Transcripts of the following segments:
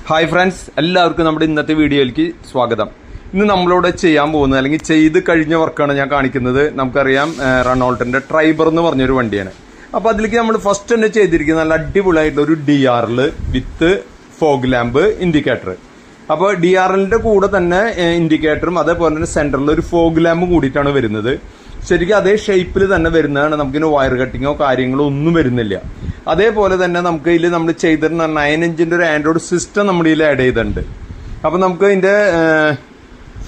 Hi friends, എല്ലാവർക്കും നമ്മുടെ ഇന്നത്തെ വീഡിയോയിലേക്ക് സ്വാഗതം. ഇന്ന് നമ്മളോട് ചെയ്യാൻ പോകുന്നത് അല്ലെങ്കിൽ ചെയ്ത് കഴിഞ്ഞ വർക്കാണ് ഞാൻ കാണിക്കുന്നത്. നമുക്കറിയാം റെനോൾട്ടിന്റെ ട്രൈബർ എന്ന് പറഞ്ഞൊരു വണ്ടിയാണ്. അപ്പോൾ അതിലേക്ക് നമ്മൾ ഫസ്റ്റ് തന്നെ ചെയ്തിരിക്കുന്നത് നല്ല അടിപൊളിയായിട്ടുള്ള ഒരു DRL വിത്ത് ഫോഗ് ലാമ്പ് ഇൻഡിക്കേറ്റർ. അപ്പോൾ DRLന്റെ കൂടെ തന്നെ ഇൻഡിക്കേറ്ററും അതേപോലെ തന്നെ സെന്ററിൽ ഒരു ഫോഗ് ലാമ്പും കൂടിയിട്ടാണ് വരുന്നത്. ശരിക്കും അതേ ഷേപ്പിൽ തന്നെ വരുന്നതാണ്. നമുക്കിന് വയർ കട്ടിങ്ങോ കാര്യങ്ങളോ ഒന്നും വരുന്നില്ല. അതേപോലെ തന്നെ നമുക്ക് ഇതിൽ നമ്മൾ ചെയ്തിരുന്ന 9 ഇഞ്ചിന്റെ ഒരു ആൻഡ്രോയിഡ് സിസ്റ്റം നമ്മൾ ഇതിൽ ആഡ് ചെയ്തിട്ടുണ്ട്. അപ്പം നമുക്ക് ഇതിന്റെ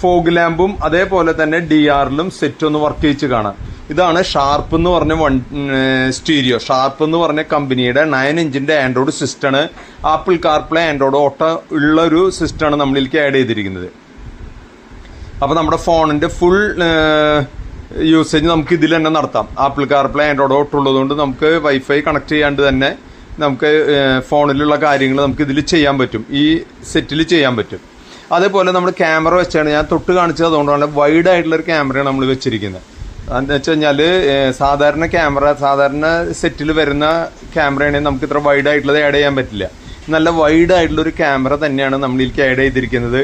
ഫോഗ് ലാമ്പും അതേപോലെ തന്നെ DRLും സെറ്റ് ഒന്ന് വർക്ക് ചെയ്ച്ച് കാണാം. ഇതാണ് ഷാർപ്പ് എന്ന് പറഞ്ഞ സ്റ്റീരിയോ. ഷാർപ്പ് എന്ന് പറഞ്ഞ കമ്പനിയുടെ 9 ഇഞ്ചിന്റെ ആൻഡ്രോയിഡ് സിസ്റ്റമാണ്. ആപ്പിൾ കാർപ്ലേ ആൻഡ്രോയിഡ് ഓട്ടോ ഉള്ള ഒരു സിസ്റ്റമാണ് നമ്മളിലേക്ക് ആഡ് ചെയ്തിരിക്കുന്നത്. അപ്പോൾ നമ്മുടെ ഫോണിന്റെ ഫുൾ യൂസേജ് നമുക്ക് ഇതിൽ തന്നെ നടത്താം. ആപ്പിൾ കാർപ്ലേ ആൻഡ്രോയിഡ് ഓട്ടോ ഉള്ളതുകൊണ്ട് നമുക്ക് വൈഫൈ കണക്ട് ചെയ്യാണ്ട് തന്നെ നമുക്ക് ഫോണിലുള്ള കാര്യങ്ങൾ നമുക്ക് ഇതിൽ ചെയ്യാൻ പറ്റും, ഈ സെറ്റിൽ ചെയ്യാൻ പറ്റും. അതേപോലെ നമ്മൾ ക്യാമറ വെച്ചാണ് ഞാൻ തൊട്ട് കാണിച്ചത്. അതുകൊണ്ടാണ് വൈഡ് ആയിട്ടുള്ളൊരു ക്യാമറയാണ് നമ്മൾ വെച്ചിരിക്കുന്നത്. എന്താ വെച്ച് കഴിഞ്ഞാൽ സാധാരണ സെറ്റിൽ വരുന്ന ക്യാമറയാണെങ്കിൽ നമുക്ക് ഇത്ര വൈഡ് ആയിട്ടുള്ളത് ആഡ് ചെയ്യാൻ പറ്റില്ല. നല്ല വൈഡ് ആയിട്ടുള്ളൊരു ക്യാമറ തന്നെയാണ് നമ്മളിലേക്ക് ആഡ് ചെയ്തിരിക്കുന്നത്.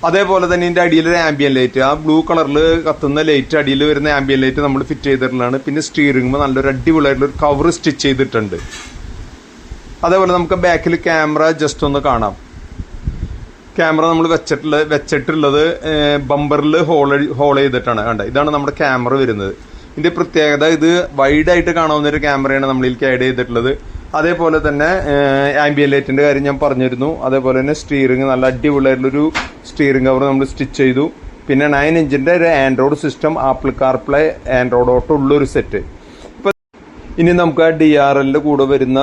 അതേപോലെ തന്നെ ഇതിന്റെ അടിയിലൊരു ആംബിയൻ ലൈറ്റ്, ആ ബ്ലൂ കളറിൽ കത്തുന്ന ലൈറ്റ്, അടിയിൽ വരുന്ന ആംബിയൻ ലൈറ്റ് നമ്മൾ ഫിറ്റ് ചെയ്തിട്ടുള്ളതാണ്. പിന്നെ സ്റ്റിയറിംഗ് നല്ലൊരു അടിപൊളിയായിട്ടുള്ള ഒരു കവർ സ്റ്റിച്ച് ചെയ്തിട്ടുണ്ട്. അതേപോലെ നമുക്ക് ബാക്കിൽ ക്യാമറ ജസ്റ്റ് ഒന്ന് കാണാം. ക്യാമറ നമ്മൾ വെച്ചിട്ടുള്ളത് ബമ്പറിൽ ഹോൾ ചെയ്തിട്ടാണ്. കണ്ട, ഇതാണ് നമ്മുടെ ക്യാമറ വരുന്നത്. ഇതിന്റെ പ്രത്യേകത, ഇത് വൈഡായിട്ട് കാണാവുന്ന ഒരു ക്യാമറയാണ് നമ്മളിലേക്ക് ആഡ് ചെയ്തിട്ടുള്ളത്. അതേപോലെ തന്നെ ആംബിയൻ ലൈറ്റിന്റെ കാര്യം ഞാൻ പറഞ്ഞിരുന്നു. അതേപോലെ തന്നെ സ്റ്റിയറിംഗ് നല്ല അടിപൊളിയായിട്ടുള്ളൊരു സ്റ്റിയറിംഗ് കവർ നമ്മൾ സ്റ്റിച്ച് ചെയ്തു. പിന്നെ 9 ഇഞ്ചിന്റെ ഒരു Android system, apple CarPlay Android auto ഉള്ളൊരു സെറ്റ്. ഇപ്പൊ ഇനി നമുക്ക് ആ DRLന്റെ കൂടെ വരുന്ന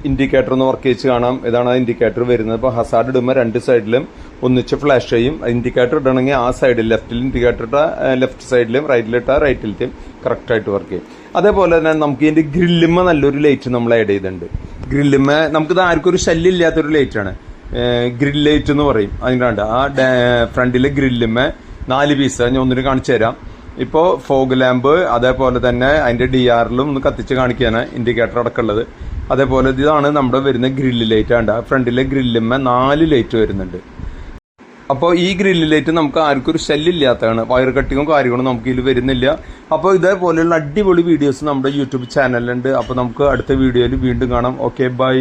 ഇൻഡിക്കേറ്റർ ഒന്ന് വർക്ക് ചെയ്ത് കാണാം. ഇതാണ് ഇൻഡിക്കേറ്റർ വരുന്നത്. ഇപ്പോൾ ഹസാർഡ് ഇടുമ്പോൾ രണ്ട് സൈഡിലും ഒന്നിച്ച് ഫ്ലാഷ് ചെയ്യും. ഇൻഡിക്കേറ്റർ ഇടണമെങ്കിൽ ആ സൈഡിൽ ലെഫ്റ്റിൽ ഇൻഡിക്കേറ്റർ ഇട്ട ലെഫ്റ്റ് സൈഡിലും റൈറ്റിലിട്ട റൈറ്റിലത്തെയും കറക്റ്റായിട്ട് വർക്ക് ചെയ്യും. അതേപോലെ തന്നെ നമുക്ക് ഇതിന്റെ ഗ്രില്ലുമ്മ നല്ലൊരു ലൈറ്റ് നമ്മൾ ആഡ് ചെയ്തിട്ടുണ്ട്. ഗ്രില്ലുമ്മ നമുക്കിത് ആർക്കും ഒരു ശല്യം ഇല്ലാത്തൊരു ലൈറ്റാണ്, ഗ്രിൽ ലൈറ്റ് എന്ന് പറയും. അതിനാണ്ട് ആ ഫ്രണ്ടിലെ ഗ്രില്ലുമ്മ 4 പീസ് ഞാൻ ഒന്നിന് കാണിച്ചു തരാം. ഇപ്പോൾ ഫോഗ് ലാമ്പ്, അതേപോലെ തന്നെ അതിന്റെ DRLും ഒന്ന് കത്തിച്ച് കാണിക്കാനാണ് ഇൻഡിക്കേറ്റർ അടക്കമുള്ളത്. അതേപോലെ ഇതാണ് നമ്മുടെ വരുന്ന ഗ്രില്ല് ലൈറ്റ്. ആണ് ഫ്രണ്ടിലെ ഗ്രില്ലുമ്മ 4 ലൈറ്റ് വരുന്നുണ്ട്. അപ്പോൾ ഈ ഗ്രില്ല് ലൈറ്റ് നമുക്ക് ആർക്കും ഒരു ശല്യം ഇല്ലാത്തതാണ്. വയർ കട്ടിങ്ങും കാര്യങ്ങളും നമുക്ക് ഇതിൽ വരുന്നില്ല. അപ്പോൾ ഇതേപോലെയുള്ള അടിപൊളി വീഡിയോസ് നമ്മുടെ യൂട്യൂബ് ചാനലിലുണ്ട്. അപ്പോൾ നമുക്ക് അടുത്ത വീഡിയോയിൽ വീണ്ടും കാണാം. Okay, by.